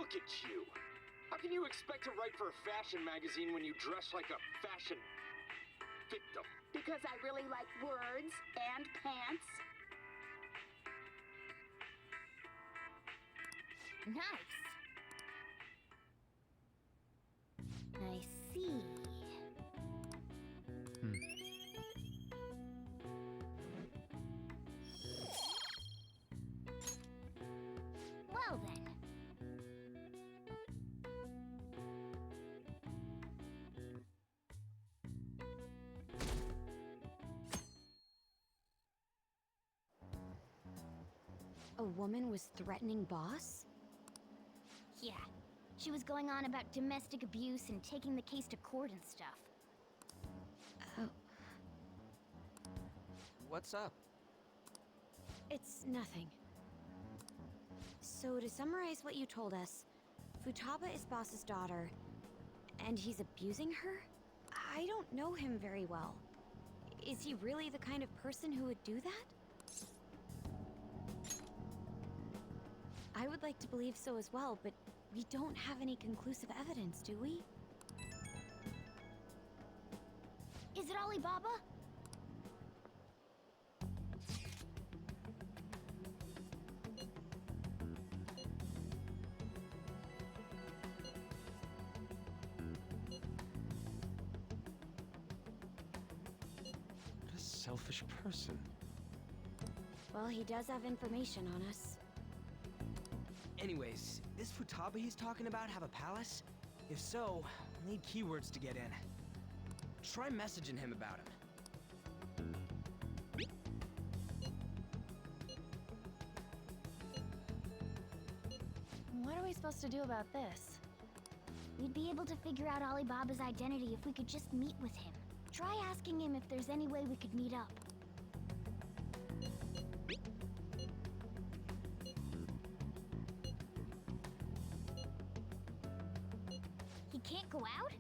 Look at you. How can you expect to write for a fashion magazine when you dress like a fashion victim? Because I really like words and pants. Nice. I see. Well then. A woman was threatening Boss? Yeah. She was going on about domestic abuse and taking the case to court and stuff. Oh, What's up? it's nothing. So to summarize what you told us, Futaba is Boss's daughter, and he's abusing her? I don't know him very well. Is he really the kind of person who would do that? I would like to believe so as well, but we don't have any conclusive evidence, do we? Is it Alibaba? What a selfish person. Well, he does have information on us. Anyways, this Futaba he's talking about have a palace? If so, we'll need keywords to get in. Try messaging him about him. What are we supposed to do about this? We'd be able to figure out Alibaba's identity if we could just meet with him. Try asking him if there's any way we could meet up. He can't go out?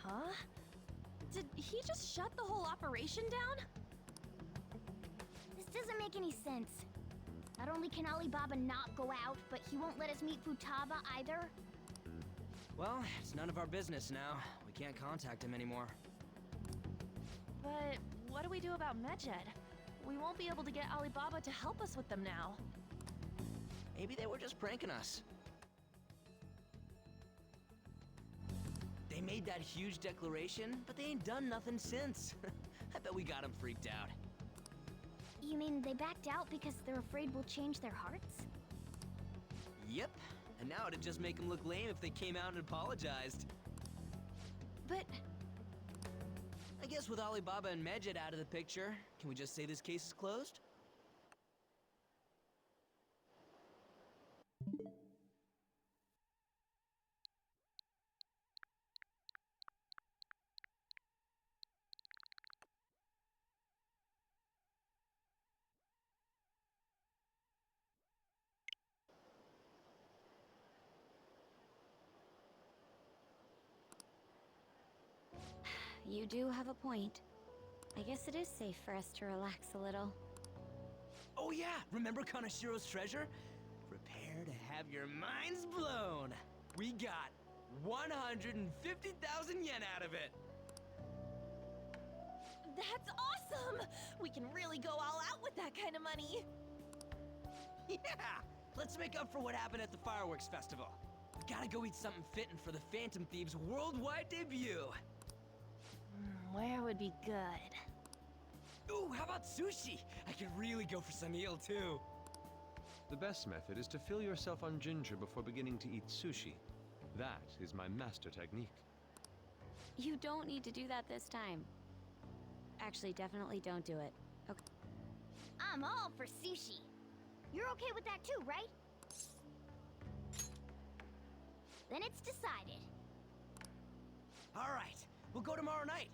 Huh? Did he just shut the whole operation down? This doesn't make any sense. Not only can Alibaba not go out, but he won't let us meet Futaba either. Well, it's none of our business now. We can't contact him anymore. But what do we do about Medjed? We won't be able to get Alibaba to help us with them now. Maybe they were just pranking us. They made that huge declaration, but they ain't done nothing since. I bet we got them freaked out. You mean they backed out because they're afraid we'll change their hearts? Yep, and now it'd just make them look lame if they came out and apologized. But I guess with Alibaba and Medjed out of the picture, can we just say this case is closed? You do have a point. I guess it is safe for us to relax a little. Oh yeah, remember Kanashiro's treasure? Prepare to have your minds blown. We got 150,000 yen out of it. that's awesome! We can really go all out with that kind of money. Yeah, let's make up for what happened at the fireworks festival. We gotta go eat something fitting for the Phantom Thieves' worldwide debut. Where would be good? Ooh, how about sushi? I could really go for some eel too. The best method is to fill yourself on ginger before beginning to eat sushi. That is my master technique. You don't need to do that this time. Actually, definitely don't do it. Okay. I'm all for sushi. You're okay with that too, right? Then it's decided. All right, we'll go tomorrow night.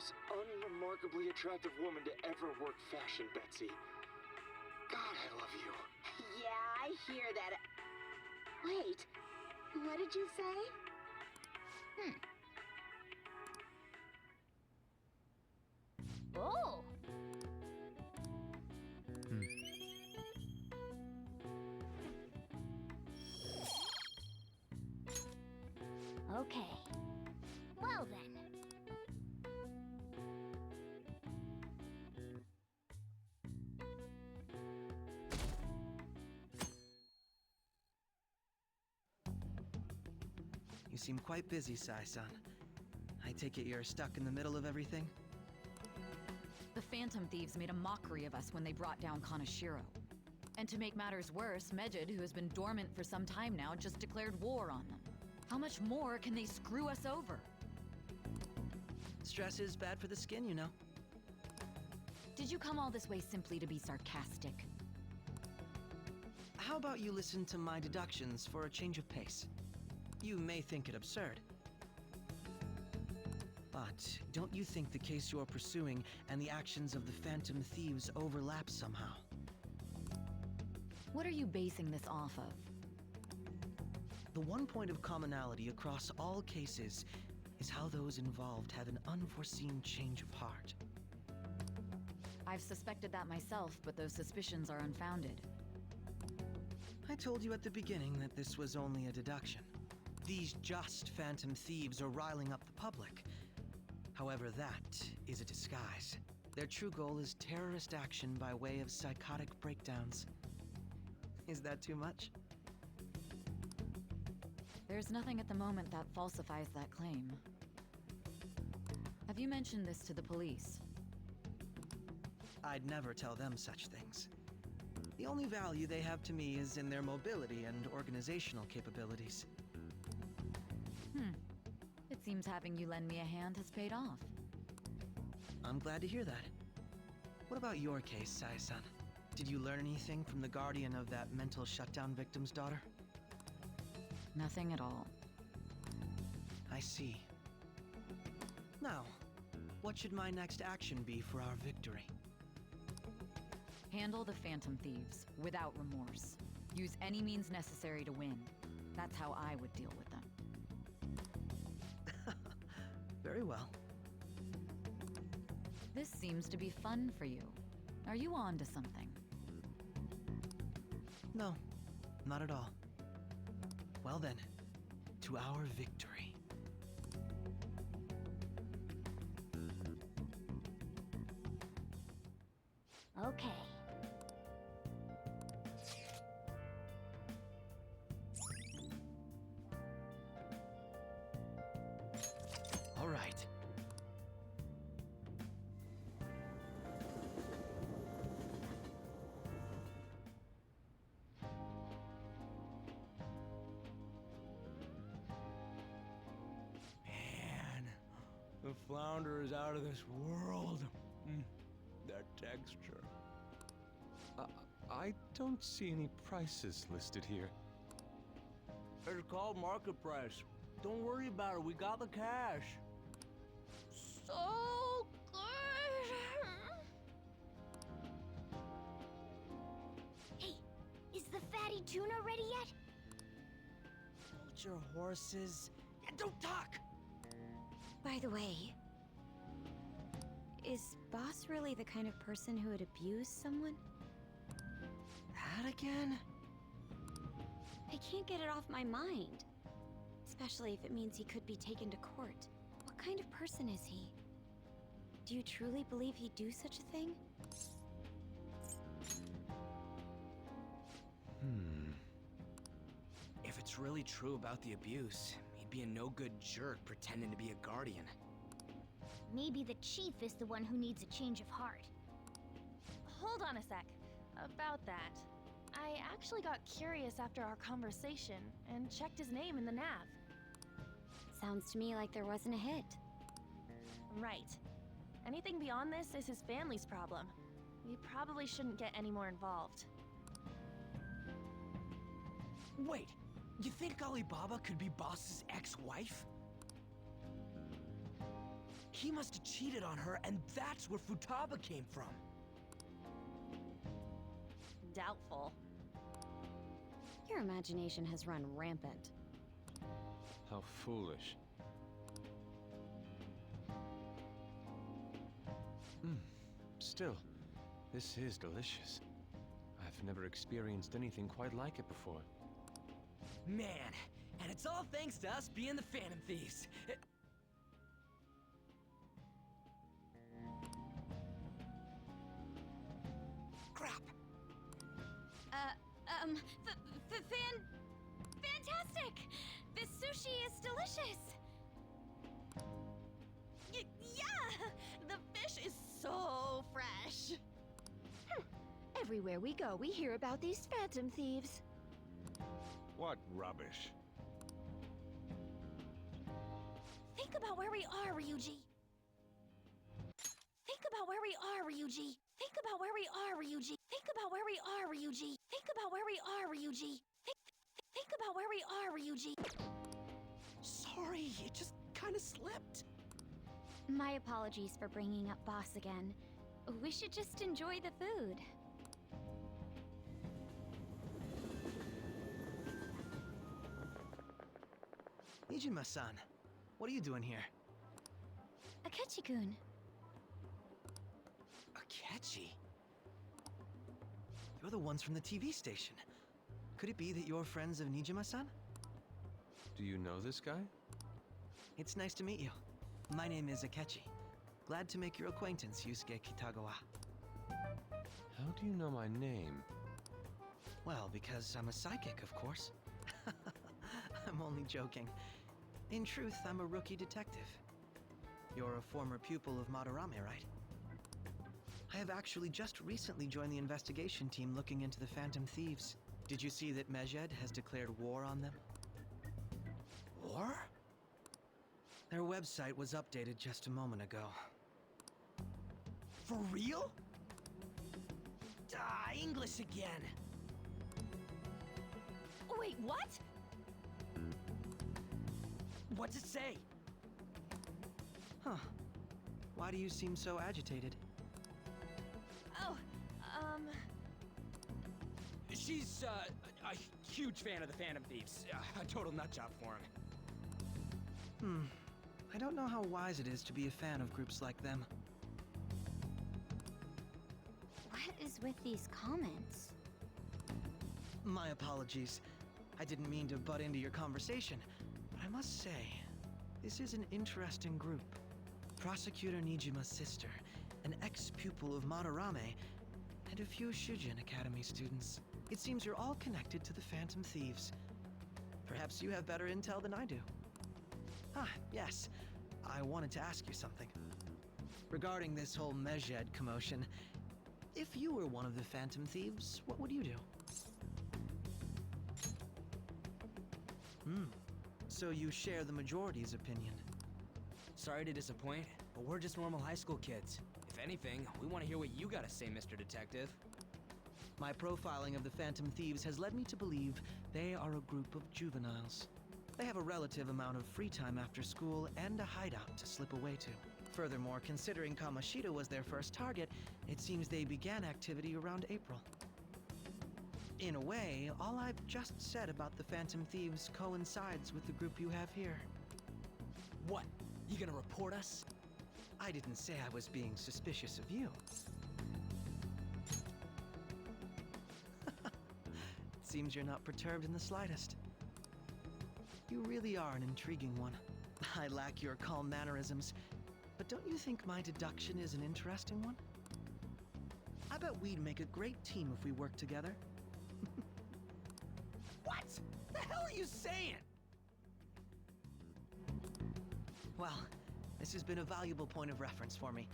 most unremarkably attractive woman to ever work fashion, Betsy. God, I love you. Yeah, I hear that. Wait, what did you say? Oh! Okay. Well then. You seem quite busy, Sai-san. I take it you're stuck in the middle of everything? The Phantom Thieves made a mockery of us when they brought down Kaneshiro. And to make matters worse, Mejid, who has been dormant for some time now, just declared war on them. How much more can they screw us over? Stress is bad for the skin, you know. Did you come all this way simply to be sarcastic? How about you listen to my deductions for a change of pace? You may think it absurd, but don't you think the case you're pursuing and the actions of the Phantom Thieves overlap somehow? What are you basing this off of? The one point of commonality across all cases is how those involved have an unforeseen change of heart. I've suspected that myself, but those suspicions are unfounded. I told you at the beginning that this was only a deduction. These just Phantom Thieves are riling up the public. However, that is a disguise. Their true goal is terrorist action by way of psychotic breakdowns. Is that too much? There's nothing at the moment that falsifies that claim. Have you mentioned this to the police? I'd never tell them such things. The only value they have to me is in their mobility and organizational capabilities. It seems having you lend me a hand has paid off. I'm glad to hear that. What about your case, Sai-san? Did you learn anything from the guardian of that mental shutdown victim's daughter? Nothing at all. I see. Now, what should my next action be for our victory? Handle the Phantom Thieves, without remorse. Use any means necessary to win. That's how I would deal with them. Very well. This seems to be fun for you. Are you on to something? No, not at all. Well then, to our victory. Okay. All right. Man, the flounder is out of this world. That texture. I don't see any prices listed here. It's called market price. Don't worry about it. We got the cash. So good! Hey, is the fatty tuna ready yet? Hold your horses and don't talk! By the way, is Boss really the kind of person who would abuse someone? That again? I can't get it off my mind. Especially if it means he could be taken to court. What kind of person is he? Do you truly believe he'd do such a thing? If it's really true about the abuse, he'd be a no-good jerk pretending to be a guardian. Maybe the chief is the one who needs a change of heart. Hold on a sec. About that. I actually got curious after our conversation and checked his name in the nav. Sounds to me like there wasn't a hit. Right. Anything beyond this is his family's problem. We probably shouldn't get any more involved. Wait, you think Alibaba could be Boss's ex-wife? He must have cheated on her, and that's where Futaba came from. Doubtful. Your imagination has run rampant. How foolish. Still, this is delicious. I've never experienced anything quite like it before. Man, and it's all thanks to us being the Phantom Thieves. Crap! Fantastic! This sushi is delicious! Yeah! The fish is so fresh. Everywhere we go, we hear about these phantom thieves. What rubbish. Think about where we are, Ryuji. Think about where we are, Ryuji. Think about where we are, Ryuji. Think about where we are, Ryuji. Think about where we are, Ryuji. Think about where we are, Ryuji. Sorry, it just kind of slipped. My apologies for bringing up Boss again. We should just enjoy the food. Nijima-san, what are you doing here? Akechi-kun. Akechi? You're the ones from the TV station. Could it be that you're friends of Nijima-san? Do you know this guy? It's nice to meet you. My name is Akechi. Glad to make your acquaintance, Yusuke Kitagawa. How do you know my name? Well, because I'm a psychic, of course. I'm only joking. In truth, I'm a rookie detective. You're a former pupil of Madarame, right? I have actually just recently joined the investigation team looking into the Phantom Thieves. Did you see that Mejed has declared war on them? War? Their website was updated just a moment ago. For real? English again. Wait, what? What's it say? Huh. Why do you seem so agitated? Oh, She's, a huge fan of the Phantom Thieves. A total nutjob for him. I don't know how wise it is to be a fan of groups like them. What is with these comments? My apologies. I didn't mean to butt into your conversation, but I must say, this is an interesting group. Prosecutor Nijima's sister, an ex-pupil of Madarame, and a few Shujin Academy students. It seems you're all connected to the Phantom Thieves. Perhaps you have better intel than I do. Ah, yes. I wanted to ask you something. Regarding this whole Mejed commotion, if you were one of the Phantom Thieves, what would you do? So you share the majority's opinion. Sorry to disappoint, but we're just normal high school kids. If anything, we want to hear what you gotta say, Mr. Detective. My profiling of the Phantom Thieves has led me to believe they are a group of juveniles. They have a relative amount of free time after school and a hideout to slip away to. Furthermore, considering Kamoshida was their first target, it seems they began activity around April. In a way, all I've just said about the Phantom Thieves coincides with the group you have here. What? You gonna report us? I didn't say I was being suspicious of you. It seems you're not perturbed in the slightest. You really are an intriguing one. I lack your calm mannerisms, but don't you think my deduction is an interesting one? I bet we'd make a great team if we worked together. What? The hell are you saying? Well, this has been a valuable point of reference for me.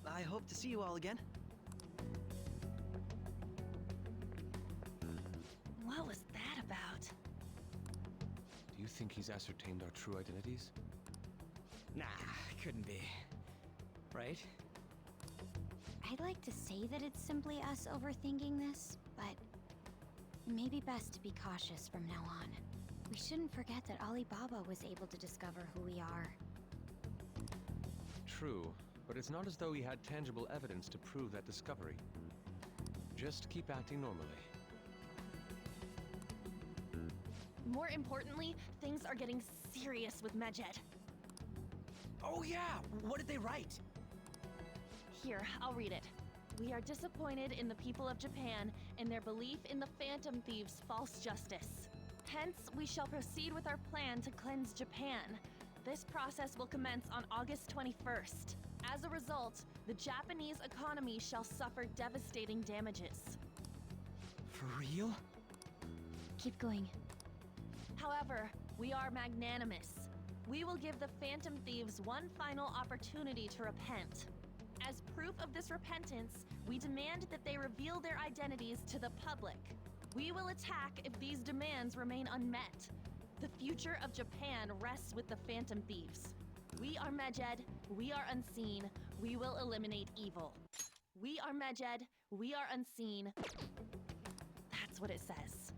I hope to see you all again. what was that about? Do you think he's ascertained our true identities? Nah, couldn't be. Right? I'd like to say that it's simply us overthinking this, but maybe best to be cautious from now on. We shouldn't forget that Alibaba was able to discover who we are. true, but it's not as though he had tangible evidence to prove that discovery. Just keep acting normally. More importantly, things are getting serious with Medjed. Oh yeah, what did they write? Here, I'll read it. We are disappointed in the people of Japan and their belief in the Phantom Thieves' false justice. Hence, we shall proceed with our plan to cleanse Japan. This process will commence on August 21st. As a result, the Japanese economy shall suffer devastating damages. For real? Keep going. However, we are magnanimous. We will give the Phantom Thieves one final opportunity to repent. As proof of this repentance, we demand that they reveal their identities to the public. We will attack if these demands remain unmet. The future of Japan rests with the Phantom Thieves. We are Medjed, we are unseen, we will eliminate evil. We are Medjed, we are unseen. That's what it says.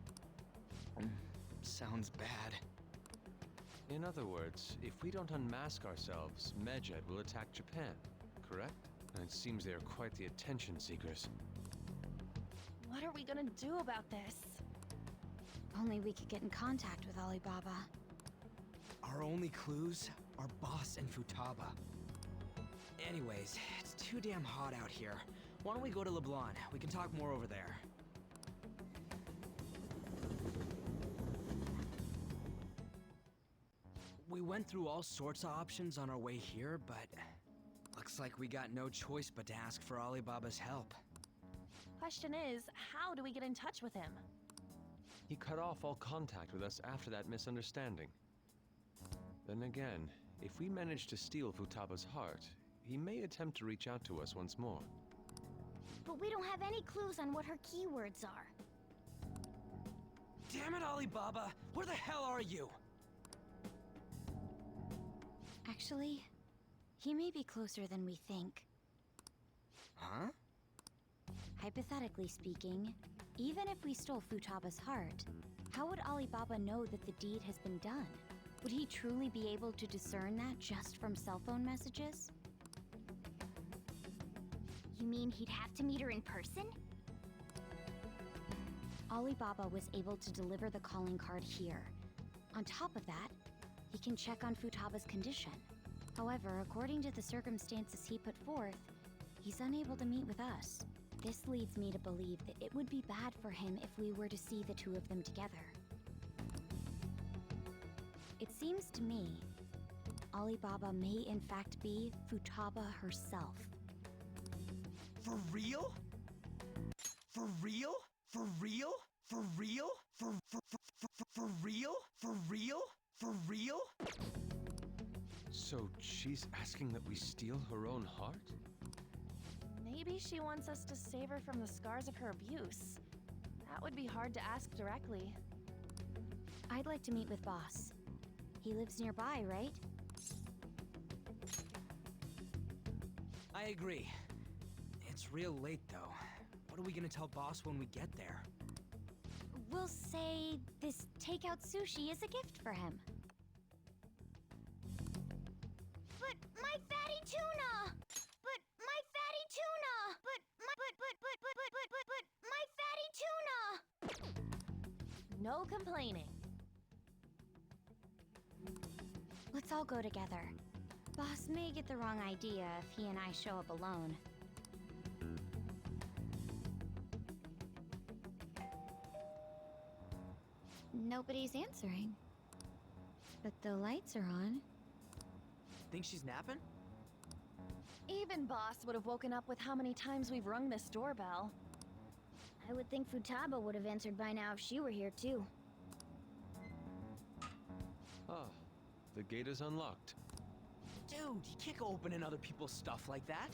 Sounds bad. In other words, if we don't unmask ourselves, Medjed will attack Japan, correct? And it seems they are quite the attention seekers. What are we gonna do about this? Only we could get in contact with Alibaba. Our only clues are Boss and Futaba. Anyways, it's too damn hot out here. Why don't we go to LeBlanc? We can talk more over there. We went through all sorts of options on our way here, but looks like we got no choice but to ask for Alibaba's help. Question is, how do we get in touch with him? He cut off all contact with us after that misunderstanding. Then again, if we manage to steal Futaba's heart, he may attempt to reach out to us once more. But we don't have any clues on what her keywords are. Damn it, Alibaba! Where the hell are you? Actually, he may be closer than we think. Huh? Hypothetically speaking, even if we stole Futaba's heart, how would Alibaba know that the deed has been done? Would he truly be able to discern that just from cell phone messages? You mean he'd have to meet her in person? Alibaba was able to deliver the calling card here. On top of that, he can check on Futaba's condition. However, according to the circumstances he put forth, he's unable to meet with us. This leads me to believe that it would be bad for him if we were to see the two of them together. It seems to me, Alibaba may in fact be Futaba herself. For real? For real? For real? For real? For real? For real? For real? So she's asking that we steal her own heart? Maybe she wants us to save her from the scars of her abuse. That would be hard to ask directly. I'd like to meet with Boss. He lives nearby, right? I agree. It's real late, though. What are we gonna tell Boss when we get there? We'll say this takeout sushi is a gift for him. But my fatty tuna! But my fatty tuna! But my fatty tuna! No complaining. Let's all go together. Boss may get the wrong idea if he and I show up alone. Nobody's answering. But the lights are on. Think she's napping? Even Boss would have woken up with how many times we've rung this doorbell. I would think Futaba would have answered by now if she were here too. Ah, the gate is unlocked. Dude, you can't go opening other people's stuff like that.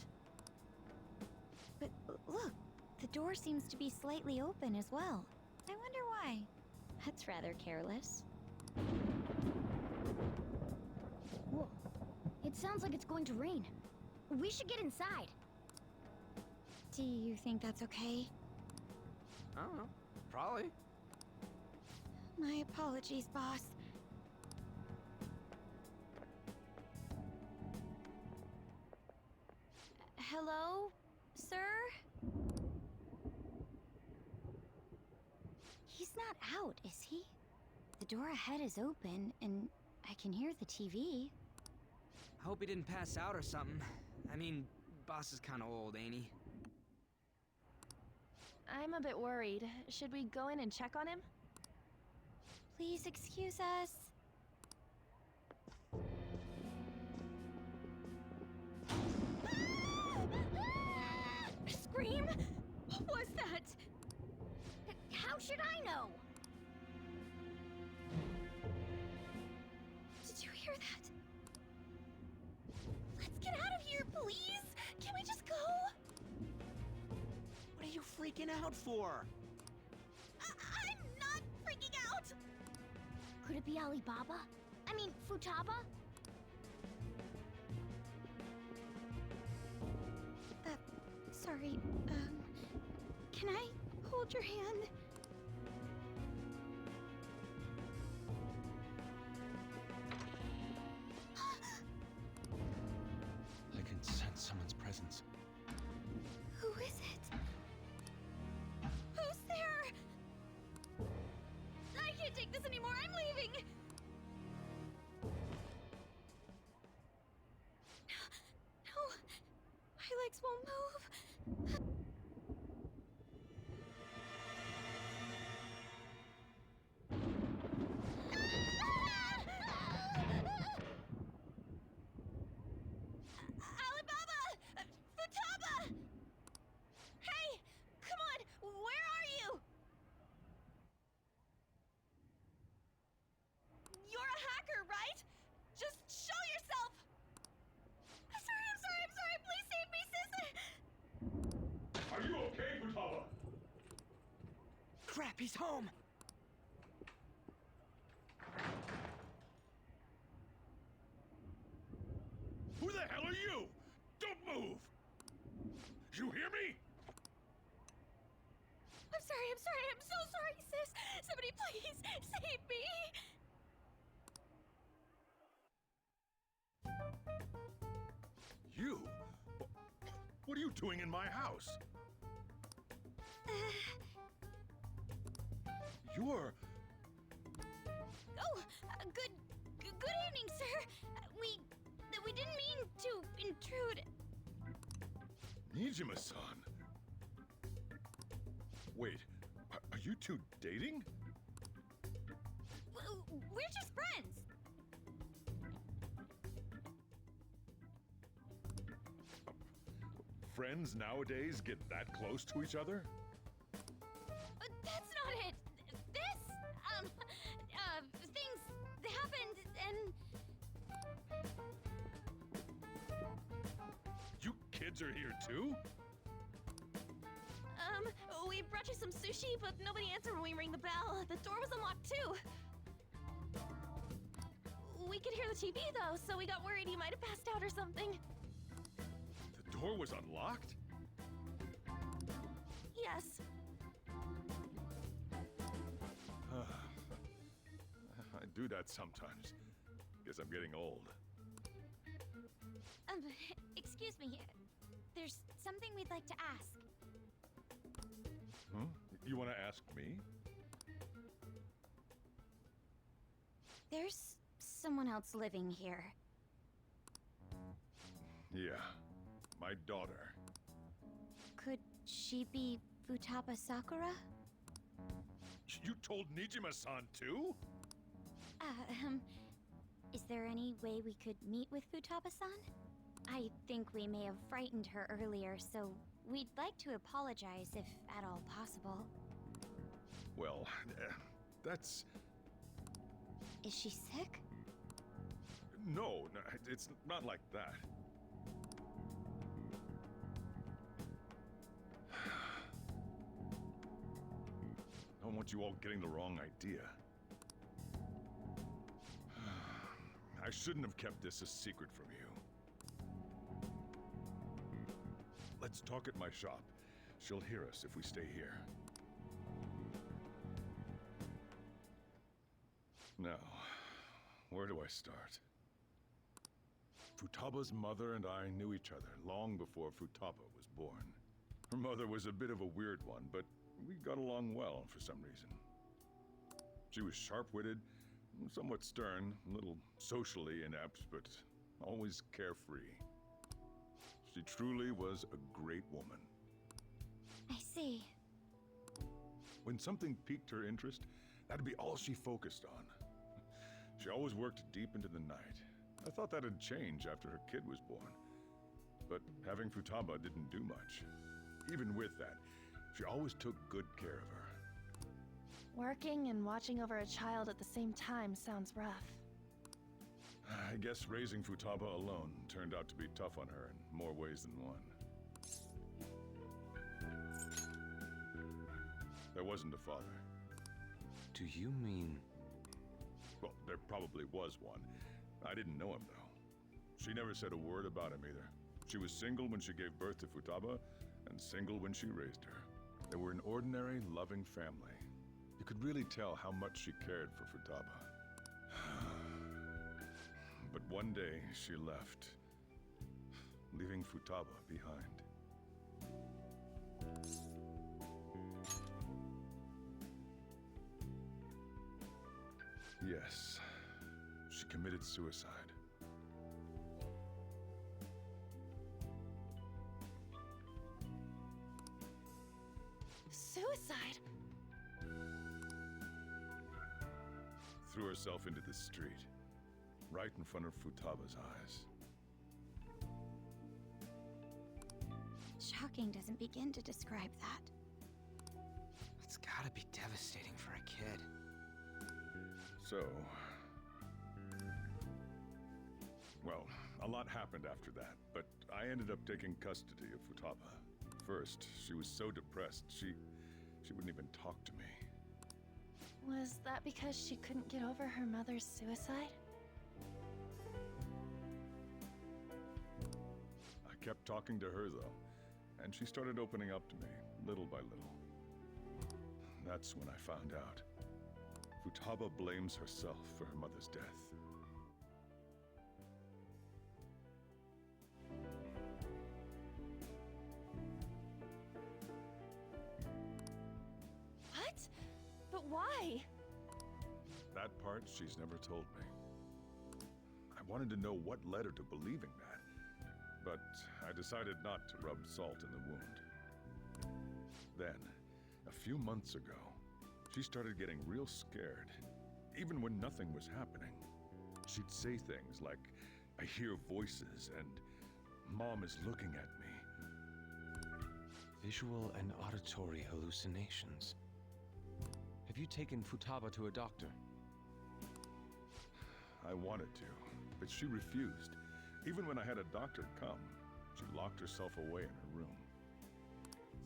But look, the door seems to be slightly open as well. I wonder why. That's rather careless. Whoa. It sounds like it's going to rain. We should get inside. Do you think that's okay? I don't know. Probably. My apologies, boss. Hello, sir? He's not out, is he? The door ahead is open, and I can hear the TV. Hope he didn't pass out or something. I mean, boss is kinda old, ain't he? I'm a bit worried. Should we go in and check on him? Please excuse us. Scream? What was that? How should I know? Did you hear that? Let's get out of here, please! Can we just go? What are you freaking out for? I'm not freaking out! Could it be Alibaba? I mean, Futaba? Sorry, can I hold your hand? I can sense someone's presence. Who is it? Who's there? I can't take this anymore. I'm leaving. No, my legs won't move. Alibaba! Futaba! Hey! Come on! Where are you? You're a hacker, right? Just show yourself! I'm sorry! Please save me, sis! Are you okay, Futaba? Crap, he's home! Who the hell are you? Don't move! You hear me? I'm sorry! I'm so sorry, sis! Somebody please save me! You? What are you doing in my house? You're... Oh, good evening, sir. We didn't mean to intrude. Nijima-san. Wait, are you two dating? We're just friends. Friends nowadays get that close to each other? That's not it. Things happened and... You kids are here too? We brought you some sushi, but nobody answered when we rang the bell. The door was unlocked too. We could hear the TV though, so we got worried he might have passed out or something. The door was unlocked? Yes. I do that sometimes. Guess I'm getting old. Excuse me. There's something we'd like to ask. Huh? You want to ask me? There's someone else living here. Yeah, my daughter. Could she be Futaba Sakura? You told Nijima-san too? Is there any way we could meet with Futaba-san? I think we may have frightened her earlier, so we'd like to apologize if at all possible. Well, that's... Is she sick? No, it's not like that. I don't want you all getting the wrong idea. I shouldn't have kept this a secret from you. Let's talk at my shop. She'll hear us if we stay here. Now, where do I start? Futaba's mother and I knew each other long before Futaba was born. Her mother was a bit of a weird one, but we got along well for some reason. She was sharp-witted, somewhat stern, a little socially inept, but always carefree. She truly was a great woman. I see. When something piqued her interest, that'd be all she focused on. She always worked deep into the night. I thought that'd change after her kid was born. But having Futaba didn't do much. Even with that, she always took good care of her. Working and watching over a child at the same time sounds rough. I guess raising Futaba alone turned out to be tough on her in more ways than one. There wasn't a father. Do you mean... Well, there probably was one. I didn't know him, though. She never said a word about him either. She was single when she gave birth to Futaba, and single when she raised her. They were an ordinary, loving family. You could really tell how much she cared for Futaba. But one day, she left, leaving Futaba behind. Yes, she committed suicide. Suicide? Threw herself into the street, right in front of Futaba's eyes. Shocking doesn't begin to describe that. It's gotta be devastating for a kid. So... Well, a lot happened after that, but I ended up taking custody of Futaba. First, she was so depressed, she wouldn't even talk to me. Was that because she couldn't get over her mother's suicide? I kept talking to her, though, and she started opening up to me, little by little. That's when I found out. Futaba blames herself for her mother's death. What? But why? That part she's never told me. I wanted to know what led her to believing that, but I decided not to rub salt in the wound. Then, a few months ago, she started getting real scared, even when nothing was happening. She'd say things like, "I hear voices," and "Mom is looking at me." Visual and auditory hallucinations. Have you taken Futaba to a doctor? I wanted to, but she refused. Even when I had a doctor come, she locked herself away in her room.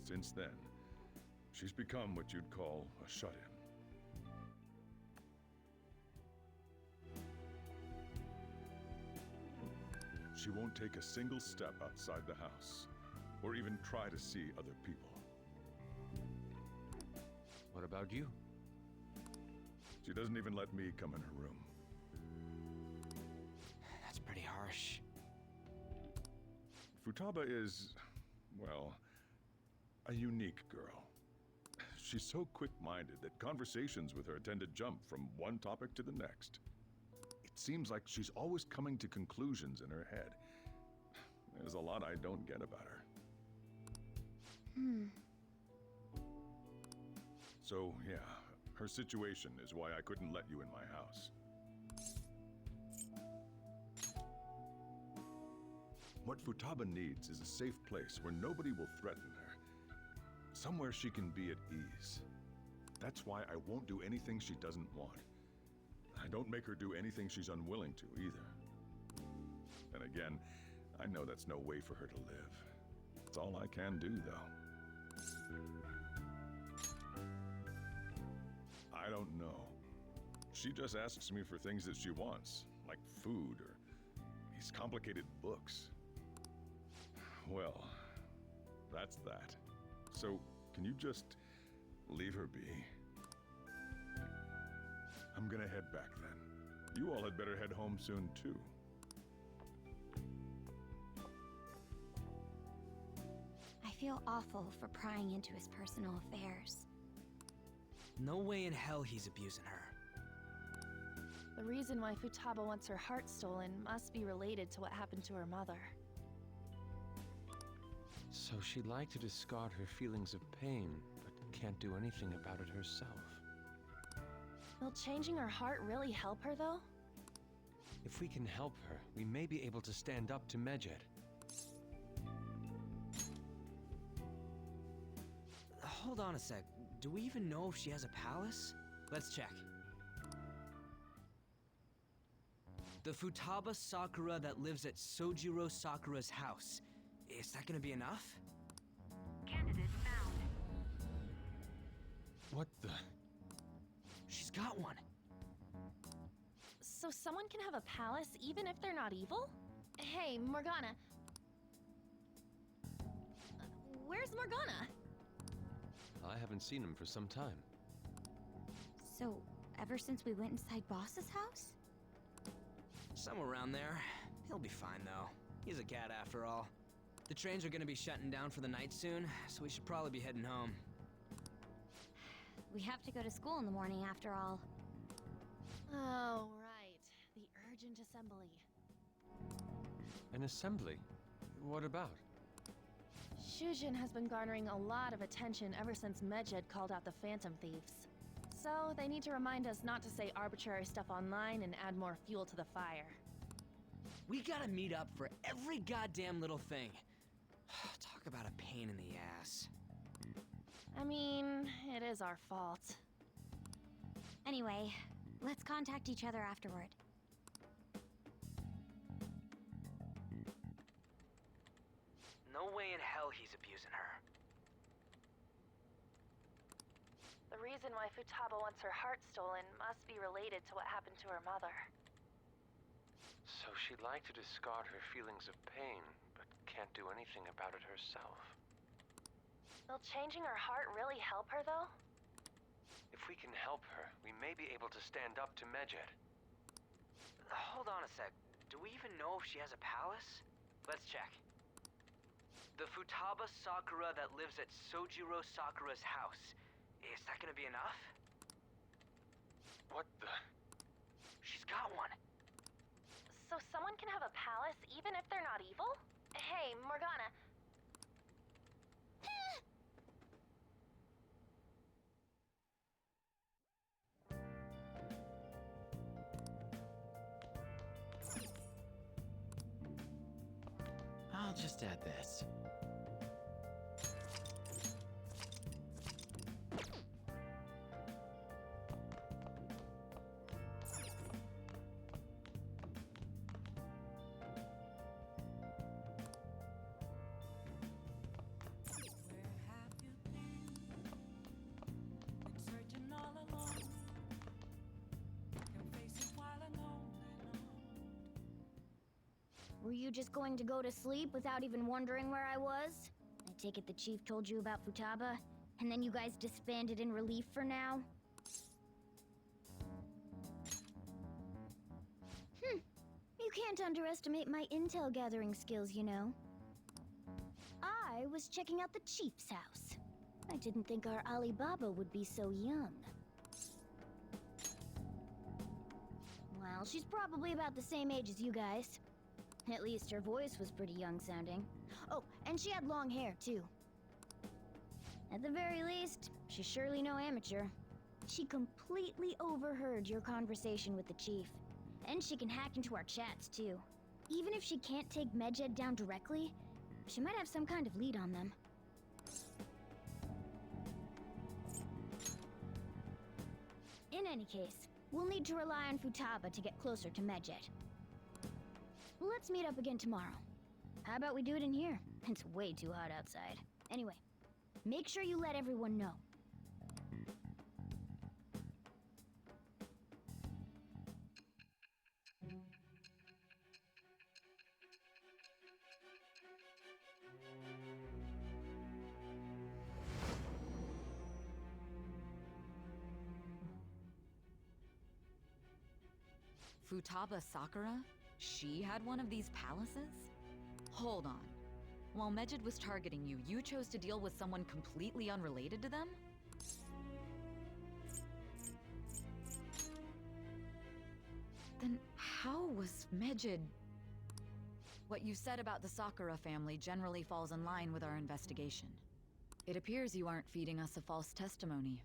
Since then, she's become what you'd call a shut-in. She won't take a single step outside the house, or even try to see other people. What about you? She doesn't even let me come in her room. That's pretty harsh. Futaba is, well, a unique girl. She's so quick-minded that conversations with her tend to jump from one topic to the next. It seems like she's always coming to conclusions in her head. There's a lot I don't get about her. So, yeah, her situation is why I couldn't let you in my house. What Futaba needs is a safe place where nobody will threaten her. Somewhere she can be at ease. That's why I won't do anything she doesn't want. I don't make her do anything she's unwilling to, either. And again, I know that's no way for her to live. It's all I can do, though. I don't know. She just asks me for things that she wants, like food or these complicated books. Well, that's that. So, can you just leave her be? I'm gonna head back then. You all had better head home soon, too. feel awful for prying into his personal affairs. No way in hell he's abusing her. The reason why Futaba wants her heart stolen must be related to what happened to her mother. So she'd like to discard her feelings of pain, but can't do anything about it herself. Will changing her heart really help her, though? If we can help her, we may be able to stand up to Medjed. Hold on a sec. Do we even know if she has a palace? Let's check. The Futaba Sakura that lives at Sojiro Sakura's house. Is that gonna be enough? Candidate found. What the? She's got one. So someone can have a palace even if they're not evil? Hey, Morgana. Where's Morgana? I haven't seen him for some time. So, ever since we went inside Boss's house? Somewhere around there. He'll be fine, though. He's a cat after all. The trains are gonna be shutting down for the night soon, so we should probably be heading home. We have to go to school in the morning after all. Oh, right. The urgent assembly. An assembly? What about? Shujin has been garnering a lot of attention ever since Medjed called out the Phantom Thieves. So, they need to remind us not to say arbitrary stuff online and add more fuel to the fire. We gotta meet up for every goddamn little thing. Talk about a pain in the ass. I mean, it is our fault. Anyway, let's contact each other afterward. No way in hell he's abusing her. The reason why Futaba wants her heart stolen must be related to what happened to her mother. So she'd like to discard her feelings of pain, but can't do anything about it herself. Will changing her heart really help her, though? If we can help her, we may be able to stand up to Medjed. Hold on a sec. Do we even know if she has a palace? Let's check. The Futaba Sakura that lives at Sojiro Sakura's house. Is that gonna be enough? What the? She's got one. So someone can have a palace even if they're not evil? Hey, Morgana. I'll just add this. Were you just going to go to sleep without even wondering where I was? I take it the chief told you about Futaba, and then you guys disbanded in relief for now? You can't underestimate my intel gathering skills, you know. I was checking out the chief's house. I didn't think our Alibaba would be so young. Well, she's probably about the same age as you guys. At least her voice was pretty young sounding. Oh, and she had long hair, too. At the very least, she's surely no amateur. She completely overheard your conversation with the chief. And she can hack into our chats, too. Even if she can't take Medjed down directly, she might have some kind of lead on them. In any case, we'll need to rely on Futaba to get closer to Medjed. Let's meet up again tomorrow. How about we do it in here? It's way too hot outside. Anyway, make sure you let everyone know. Futaba Sakura? She had one of these palaces? Hold on. While Medjed was targeting you, you chose to deal with someone completely unrelated to them? Then how was Medjed... What you said about the Sakura family generally falls in line with our investigation. It appears you aren't feeding us a false testimony.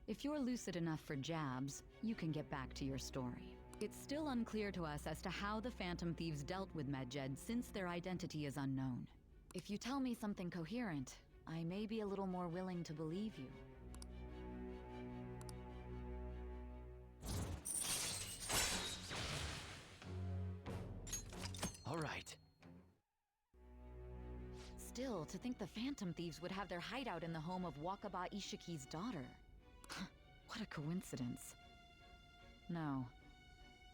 If you're lucid enough for jabs, you can get back to your story. It's still unclear to us as to how the Phantom Thieves dealt with Medjed since their identity is unknown. If you tell me something coherent, I may be a little more willing to believe you. All right. Still, to think the Phantom Thieves would have their hideout in the home of Wakaba Ishiki's daughter. What a coincidence. No.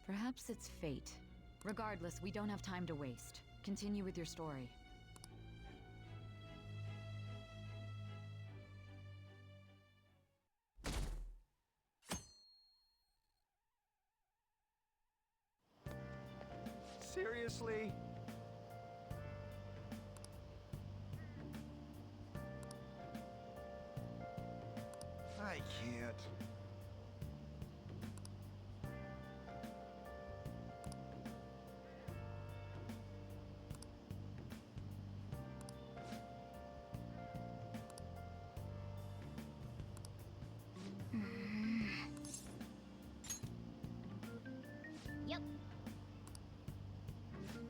Perhaps it's fate. Regardless, we don't have time to waste. Continue with your story. Seriously? I can't. Yep.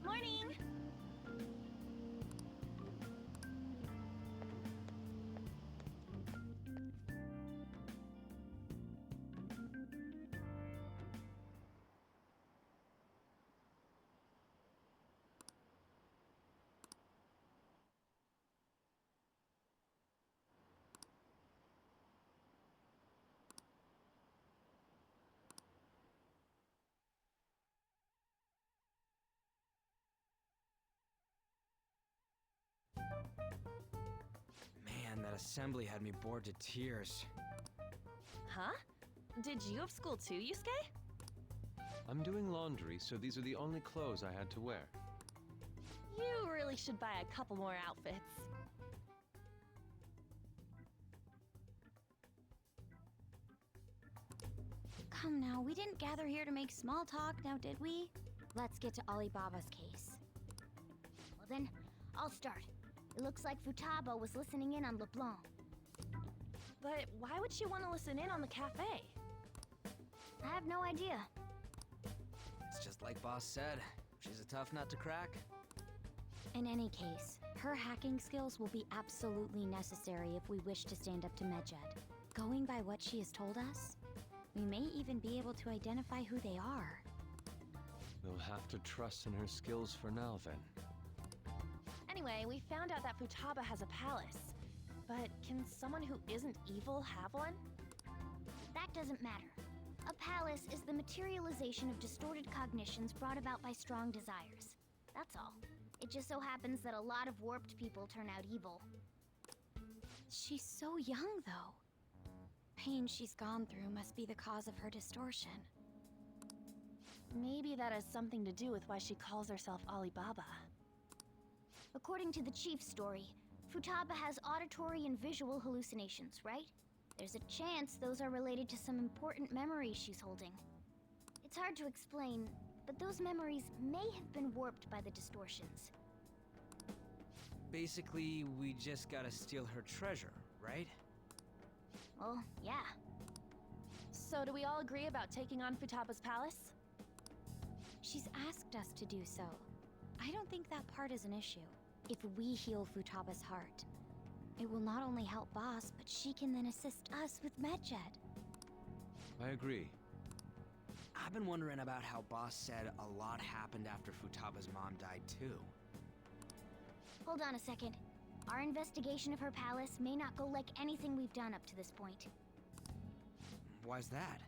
Morning! Man, that assembly had me bored to tears. Huh? Did you have school too, Yusuke? I'm doing laundry, so these are the only clothes I had to wear. You really should buy a couple more outfits. Come now, we didn't gather here to make small talk, now did we? Let's get to Alibaba's case. Well then, I'll start. It looks like Futaba was listening in on LeBlanc. But why would she want to listen in on the cafe? I have no idea. It's just like Boss said. She's a tough nut to crack. In any case, her hacking skills will be absolutely necessary if we wish to stand up to Medjed. Going by what she has told us, we may even be able to identify who they are. We'll have to trust in her skills for now, then. Anyway, we found out that Futaba has a palace. But can someone who isn't evil have one? That doesn't matter. A palace is the materialization of distorted cognitions brought about by strong desires. That's all. It just so happens that a lot of warped people turn out evil. She's so young, though. Pain she's gone through must be the cause of her distortion. Maybe that has something to do with why she calls herself Alibaba. According to the chief's story, Futaba has auditory and visual hallucinations, right? There's a chance those are related to some important memories she's holding. It's hard to explain, but those memories may have been warped by the distortions. Basically, we just gotta steal her treasure, right? Well, yeah. So do we all agree about taking on Futaba's palace? She's asked us to do so. I don't think that part is an issue. If we heal Futaba's heart, it will not only help Boss, but she can then assist us with Medjed. I agree. I've been wondering about how Boss said a lot happened after Futaba's mom died too. Hold on a second. Our investigation of her palace may not go like anything we've done up to this point. Why's that?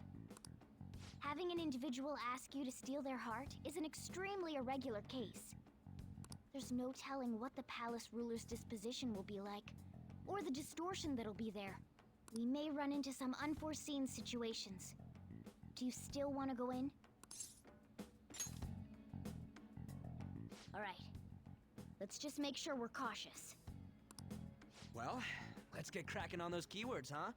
Having an individual ask you to steal their heart is an extremely irregular case. There's no telling what the palace ruler's disposition will be like, or the distortion that'll be there. We may run into some unforeseen situations. Do you still want to go in? All right. Let's just make sure we're cautious. Well, let's get cracking on those keywords, huh?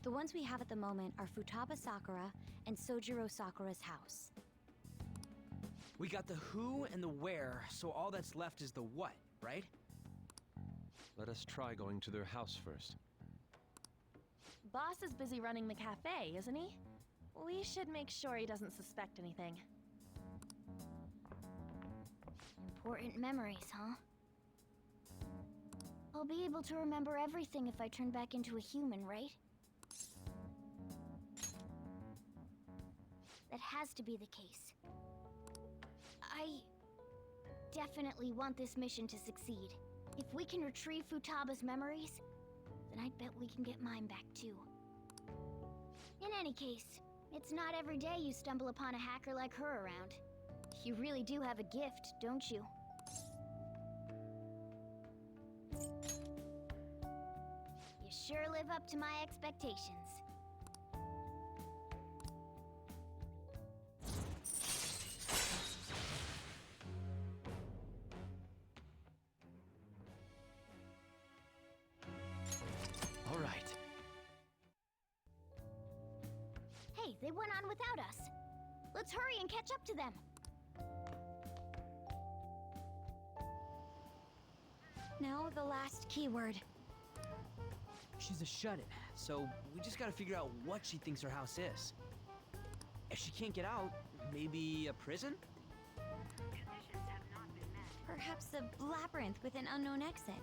The ones we have at the moment are Futaba Sakura and Sojiro Sakura's house. We got the who and the where, so all that's left is the what, right? Let us try going to their house first. Boss is busy running the cafe, isn't he? We should make sure he doesn't suspect anything. Important memories, huh? I'll be able to remember everything if I turn back into a human, right? That has to be the case. I definitely want this mission to succeed. If we can retrieve Futaba's memories, then I'd bet we can get mine back too. In any case, it's not every day you stumble upon a hacker like her around. You really do have a gift, don't you? You sure live up to my expectations. All right. Hey, they went on without us. Let's hurry and catch up to them. Now the last keyword. She's a shut-in, so we just gotta figure out what she thinks her house is. If she can't get out, maybe a prison? Perhaps a labyrinth with an unknown exit.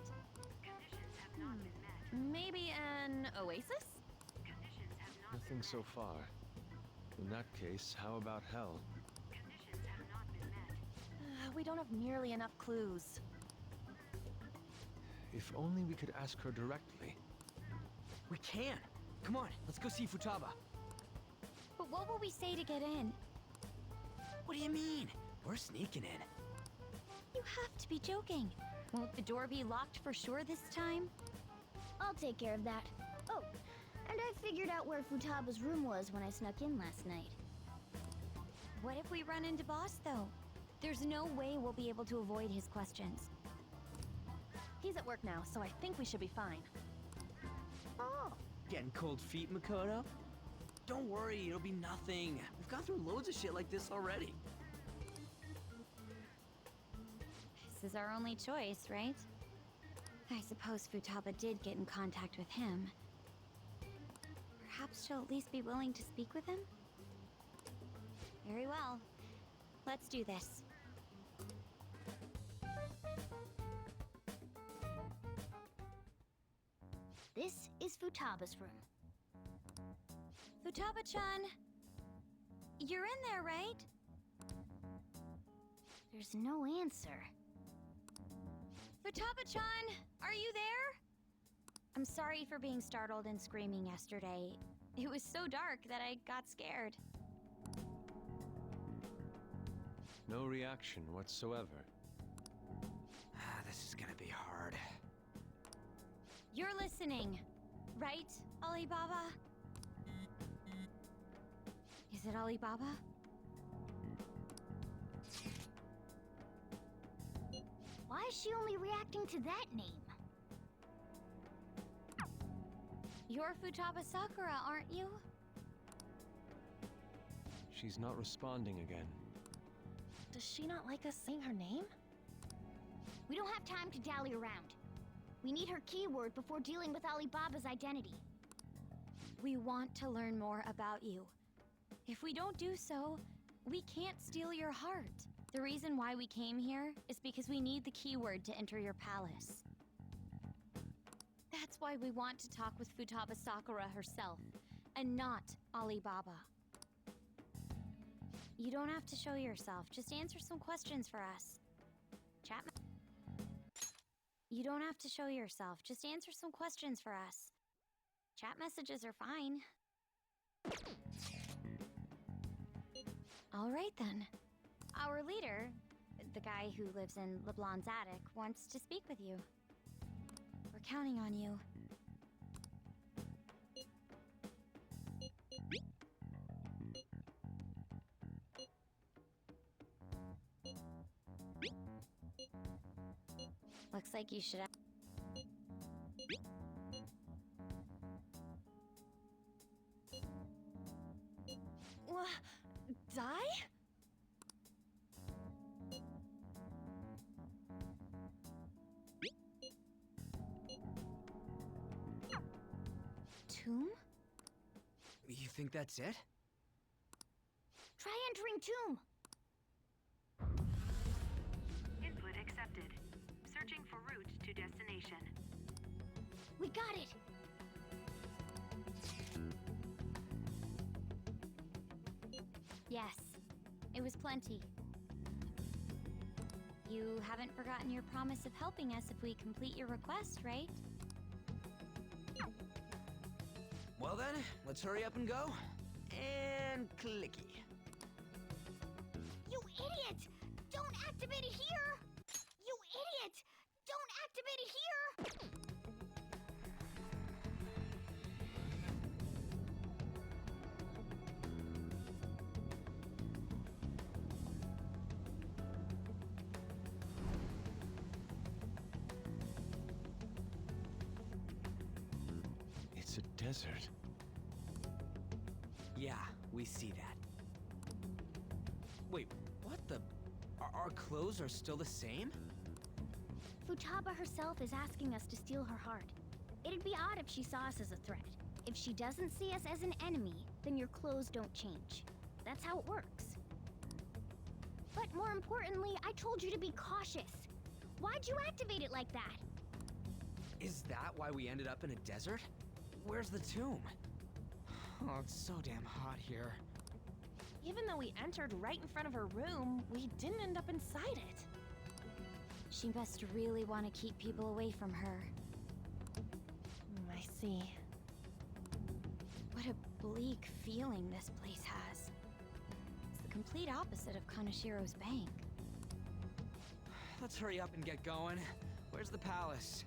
Maybe an oasis? Nothing so far. In that case, how about hell? We don't have nearly enough clues. If only we could ask her directly. We can! Come on, let's go see Futaba. But what will we say to get in? What do you mean? We're sneaking in. You have to be joking. Won't the door be locked for sure this time? I'll take care of that. Oh, and I figured out where Futaba's room was when I snuck in last night. What if we run into Boss, though? There's no way we'll be able to avoid his questions. He's at work now, so I think we should be fine. Oh, getting cold feet, Makoto? Don't worry, it'll be nothing. We've gone through loads of shit like this already. This is our only choice, right? I suppose Futaba did get in contact with him. Perhaps she'll at least be willing to speak with him? Very well. Let's do this. This is Futaba's room. Futaba-chan! You're in there, right? There's no answer. Futaba-chan! Are you there? I'm sorry for being startled and screaming yesterday. It was so dark that I got scared. No reaction whatsoever. This is gonna be hard. You're listening, right, Alibaba? Is it Alibaba? Why is she only reacting to that name? You're Futaba Sakura, aren't you? She's not responding again. Does she not like us saying her name? We don't have time to dally around. We need her keyword before dealing with Alibaba's identity. We want to learn more about you. If we don't do so, we can't steal your heart. The reason why we came here is because we need the keyword to enter your palace. That's why we want to talk with Futaba Sakura herself, and not Alibaba. You don't have to show yourself, just answer some questions for us. You don't have to show yourself, just answer some questions for us. Chat messages are fine. All right then. Our leader, the guy who lives in LeBlanc's attic, wants to speak with you. We're counting on you. Looks like you should. Die? Tomb? You think that's it? Try entering tomb. Input accepted. Searching for route to destination. We got it. Yes, it was plenty. You haven't forgotten your promise of helping us if we complete your request, right? Well then, let's hurry up and go. And clicky. You idiot! Don't activate it here! You idiot! Don't activate it here! It's a desert. Yeah, we see that. Wait, what the? Our clothes are still the same? Futaba herself is asking us to steal her heart. It'd be odd if she saw us as a threat. If she doesn't see us as an enemy, then your clothes don't change. That's how it works. But more importantly, I told you to be cautious. Why'd you activate it like that? Is that why we ended up in a desert? Where's the tomb? Oh, it's so damn hot here. Even though we entered right in front of her room, we didn't end up inside it. She must really want to keep people away from her. I see. What a bleak feeling this place has. It's the complete opposite of Kanashiro's bank. Let's hurry up and get going. Where's the palace?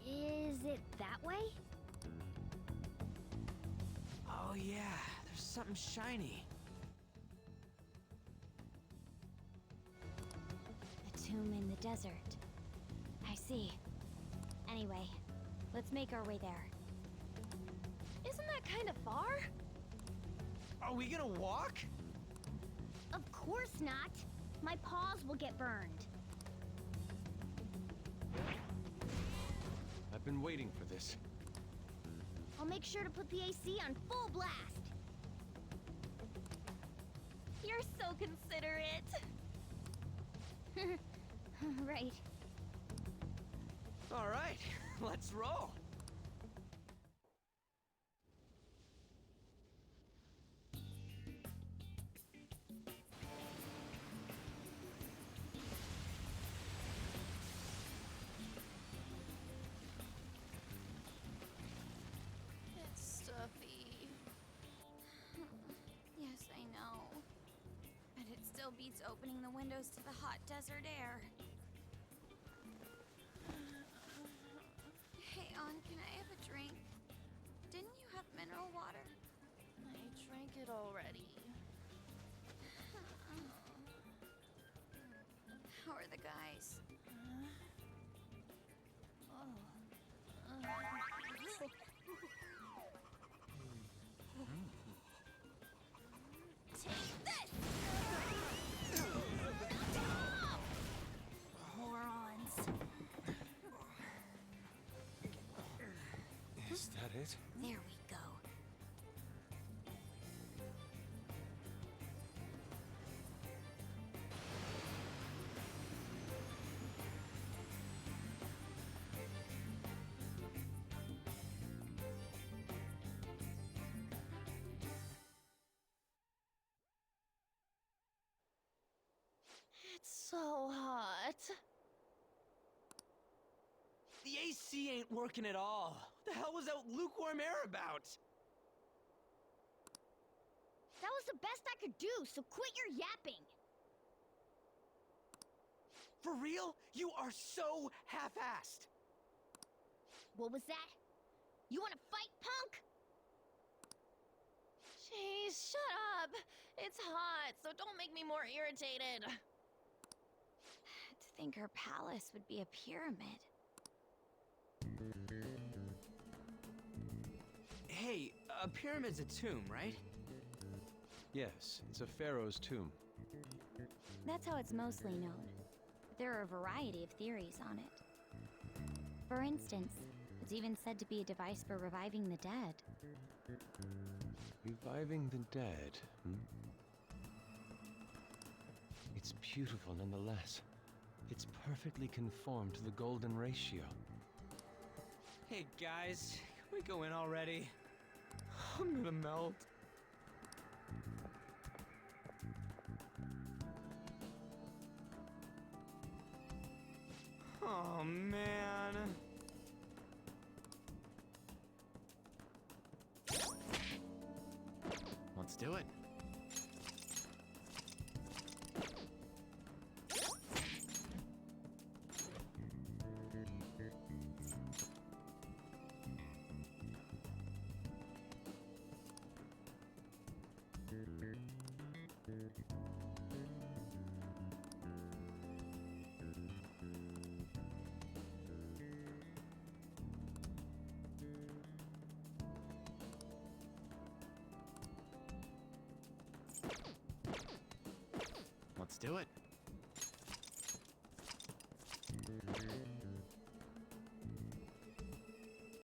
Is it that way? Oh yeah, there's something shiny. The tomb in the desert. I see. Anyway, let's make our way there. Isn't that kind of far? Are we gonna walk? Of course not. My paws will get burned. I've been waiting for this. I'll make sure to put the AC on full blast. You're so considerate. Right. All right, let's roll. It's stuffy. Yes, I know. But it still beats opening the windows to the hot desert air. Hey, Ann, can I have a drink? Didn't you have mineral water? I drank it already. How are the guys? Take this! Morons. Is that it? There we go. It's so hot. The AC ain't working at all. What the hell was that lukewarm air about? That was the best I could do, so quit your yapping. For real? You are so half-assed. What was that? You want to fight, punk? Jeez, shut up. It's hot, so don't make me more irritated. think her palace would be a pyramid. Hey, a pyramid's a tomb, right? Yes, it's a pharaoh's tomb. That's how it's mostly known. There are a variety of theories on it. For instance, it's even said to be a device for reviving the dead. Reviving the dead, hmm? It's beautiful nonetheless. It's perfectly conformed to the golden ratio. Hey guys, can we go in already? I'm gonna melt. Oh man. Let's do it. Let's do it.